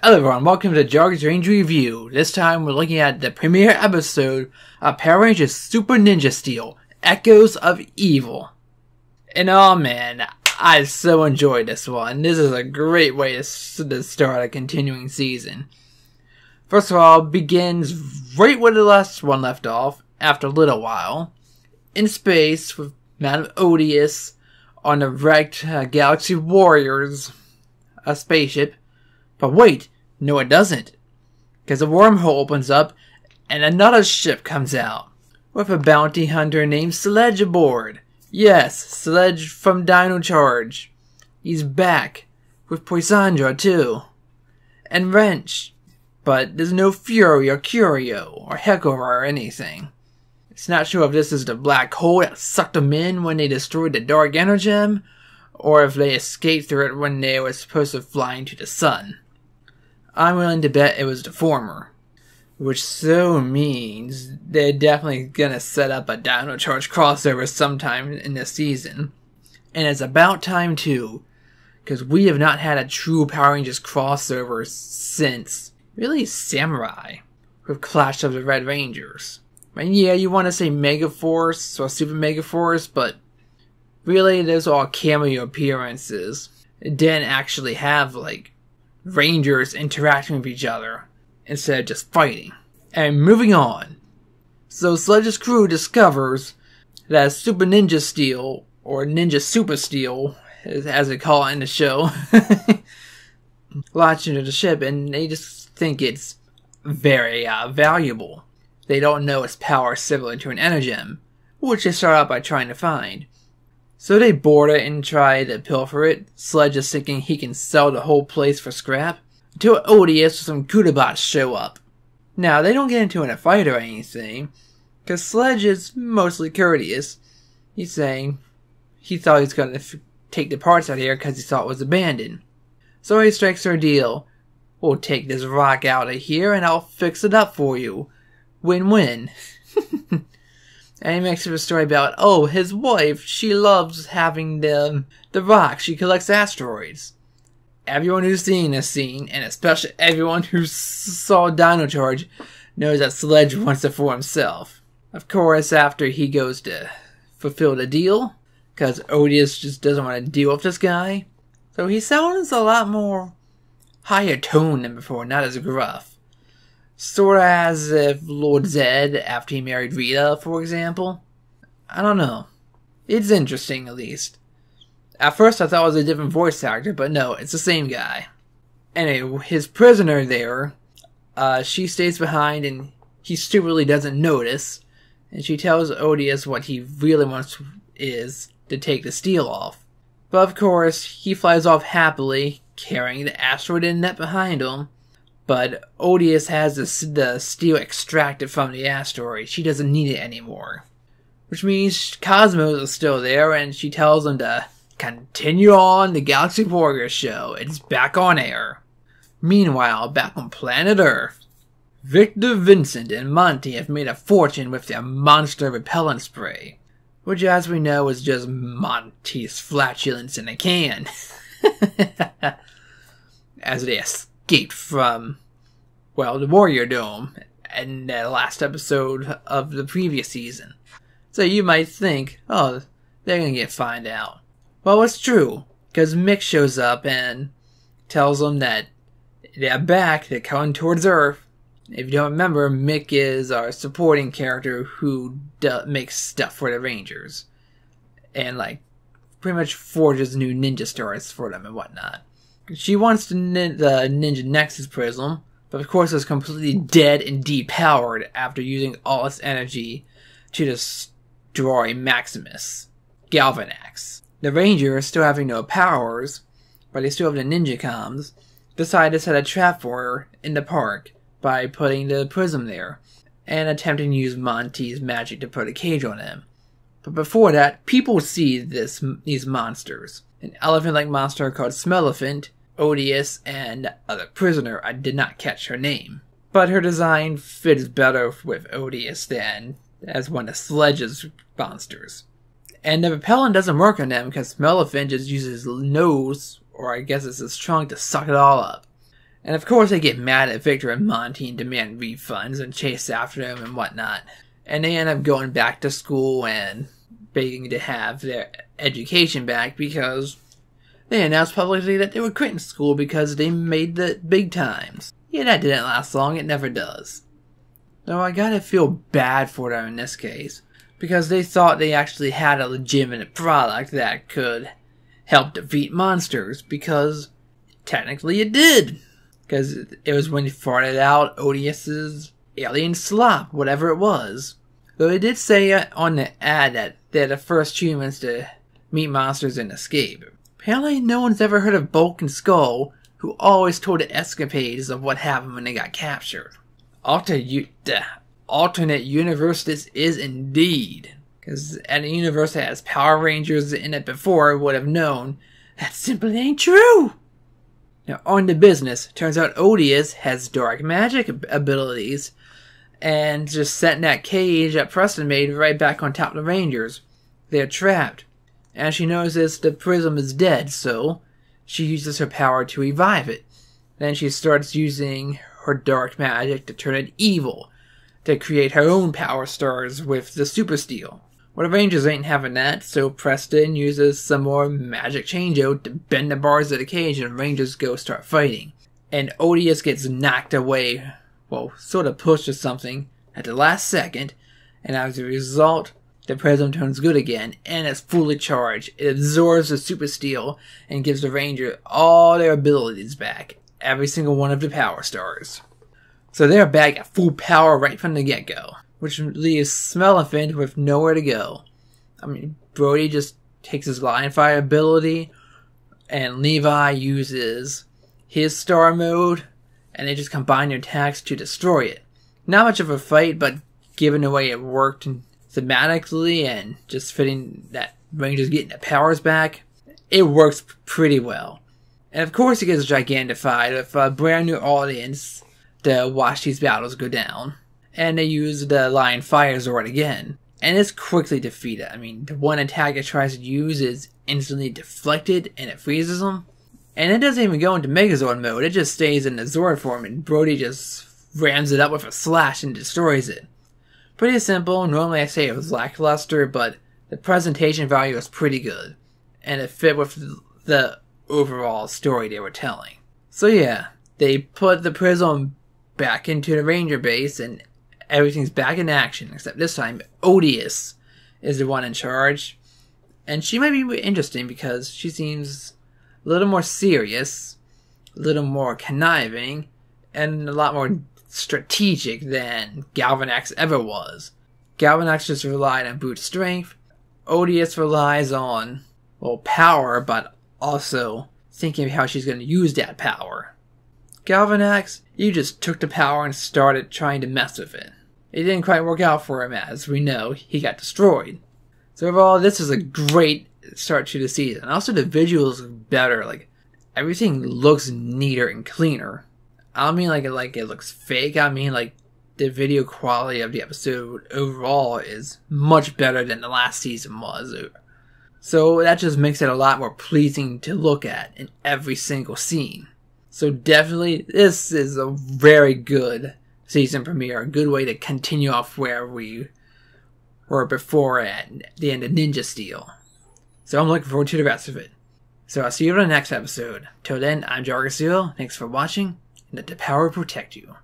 Hello everyone, welcome to Jargus Ranger Review. This time we're looking at the premiere episode of Power Rangers Super Ninja Steel, Echoes of Evil. And oh man, I so enjoyed this one. This is a great way to start a continuing season. First of all, it begins right where the last one left off, after a little while. In space, with Madame Odious on the wrecked Galaxy Warriors spaceship. But wait, no it doesn't. Because a wormhole opens up and another ship comes out. With a bounty hunter named Sledge aboard. Yes, Sledge from Dino Charge. He's back. With Poisandra too. And Wrench. But there's no Fury or Curio or Heckler or anything. It's not sure if this is the black hole that sucked them in when they destroyed the Dark Energem, or if they escaped through it when they were supposed to fly into the sun. I'm willing to bet it was the former. Which so means they're definitely gonna set up a Dino Charge crossover sometime in this season. And it's about time too, because we have not had a true Power Rangers crossover since, really, Samurai, with Clash of the Red Rangers. And yeah, you want to say Megaforce or Super Megaforce, but really those are all cameo appearances. It didn't actually have, like, Rangers interacting with each other instead of just fighting. And moving on. So Sledge's crew discovers that Super Ninja Steel, or Ninja Super Steel, as they call it in the show, launched into the ship, and they just think it's very valuable. They don't know its power is similar to an Energem, which they start out by trying to find. So they board it and try to pilfer it. Sledge is thinking he can sell the whole place for scrap, until Odious or some Kudabots show up. Now, they don't get into a fight or anything, because Sledge is mostly courteous. He's saying he thought he was going to take the parts out of here because he thought it was abandoned. So he strikes her deal. We'll take this rock out of here and I'll fix it up for you. Win-win. And he makes up a story about, oh, his wife, she loves having the rock. She collects asteroids. Everyone who's seen this scene, and especially everyone who saw Dino Charge, knows that Sledge wants it for himself. Of course, after he goes to fulfill the deal, because Odious just doesn't want to deal with this guy, so he sounds a lot more higher tone than before, not as gruff. Sorta as if Lord Zed, after he married Rita, for example. I don't know. It's interesting, at least. At first I thought it was a different voice actor, but no, it's the same guy. Anyway, his prisoner there, she stays behind and he stupidly doesn't notice. And she tells Odious what he really wants is to take the steel off. But of course, he flies off happily, carrying the asteroid in net behind him. But Odious has the steel extracted from the asteroid. She doesn't need it anymore. Which means Cosmos is still there, and she tells him to continue on the Galaxy Warriors show. It's back on air. Meanwhile, back on planet Earth, Victor, Vincent, and Monty have made a fortune with their monster repellent spray. Which, as we know, is just Monty's flatulence in a can. As they escaped from, well, the Warrior Dome in the last episode of the previous season. So you might think, oh, they're gonna get found out. Well, it's true, because Mick shows up and tells them that they're back, they're coming towards Earth. If you don't remember, Mick is our supporting character who makes stuff for the Rangers. And, like, pretty much forges new ninja stars for them and whatnot. She wants the Ninja Nexus Prism, but of course it's completely dead and depowered after using all its energy to destroy Maximus, Galvanax. The Rangers, still having no powers, but they still have the Ninja Comms, decide to set a trap for her in the park by putting the prism there, and attempting to use Monty's magic to put a cage on him. But before that, people see these monsters. An elephant-like monster called Smellephant, Odious, and a prisoner. I did not catch her name. But her design fits better with Odious than as one of Sledge's monsters. And the repellent doesn't work on them because Smellephant just uses his nose, or I guess it's his trunk, to suck it all up. And of course they get mad at Victor and Monty and demand refunds and chase after them and whatnot. And they end up going back to school and begging to have their education back because they announced publicly that they were quitting school because they made the big times. Yeah, that didn't last long, it never does. Though I gotta feel bad for them in this case, because they thought they actually had a legitimate product that could help defeat monsters, because technically it did. Because it was when he farted out Odious's alien slop, whatever it was. Though they did say on the ad that they're the first humans to meet monsters and escape. Apparently no one's ever heard of Bulk and Skull, who always told the escapades of what happened when they got captured. The alternate universe this is indeed. Because at a universe that has Power Rangers in it before would have known that simply ain't true. Now on to business. Turns out Odious has dark magic abilities and just setting that cage that Preston made right back on top of the Rangers. They're trapped. As she notices the prism is dead, so she uses her power to revive it. Then she starts using her dark magic to turn it evil, to create her own power stars with the Super Steel. Well, the Rangers ain't having that, so Preston uses some more magic change-out to bend the bars of the cage and the Rangers go start fighting. And Odious gets knocked away, well, sort of pushed or something, at the last second, and as a result, the prism turns good again, and it's fully charged. It absorbs the Super Steel and gives the Ranger all their abilities back, every single one of the power stars. So they're back at full power right from the get-go, which leaves Smelephant with nowhere to go. I mean, Brody just takes his Lion Fire ability, and Levi uses his Star Mode, and they just combine their attacks to destroy it. Not much of a fight, but given the way it worked thematically and just fitting that Rangers getting their powers back, it works pretty well. And of course it gets gigantified with a brand new audience to watch these battles go down. And they use the Lion Fire Zord again. And it's quickly defeated. I mean, the one attack it tries to use is instantly deflected and it freezes them. And it doesn't even go into Megazord mode, it just stays in the Zord form and Brody just rams it up with a slash and destroys it. Pretty simple. Normally I say it was lackluster, but the presentation value was pretty good. And it fit with the overall story they were telling. So yeah, they put the Prism back into the Ranger base and everything's back in action, except this time Odious is the one in charge. And she might be interesting because she seems a little more serious, a little more conniving, and a lot more strategic than Galvanax ever was. Galvanax just relied on brute strength. Odious relies on, well, power, but also thinking of how she's going to use that power. Galvanax, you just took the power and started trying to mess with it. It didn't quite work out for him, as we know, he got destroyed. So overall, this is a great start to the season. Also, the visuals look better, like, everything looks neater and cleaner. I don't mean like it looks fake, I mean like the video quality of the episode overall is much better than the last season was. So that just makes it a lot more pleasing to look at in every single scene. So definitely, this is a very good season premiere, a good way to continue off where we were before at the end of Ninja Steel. So I'm looking forward to the rest of it. So I'll see you in the next episode. Till then, I'm Jargus Ranger. Thanks for watching. Let the power protect you.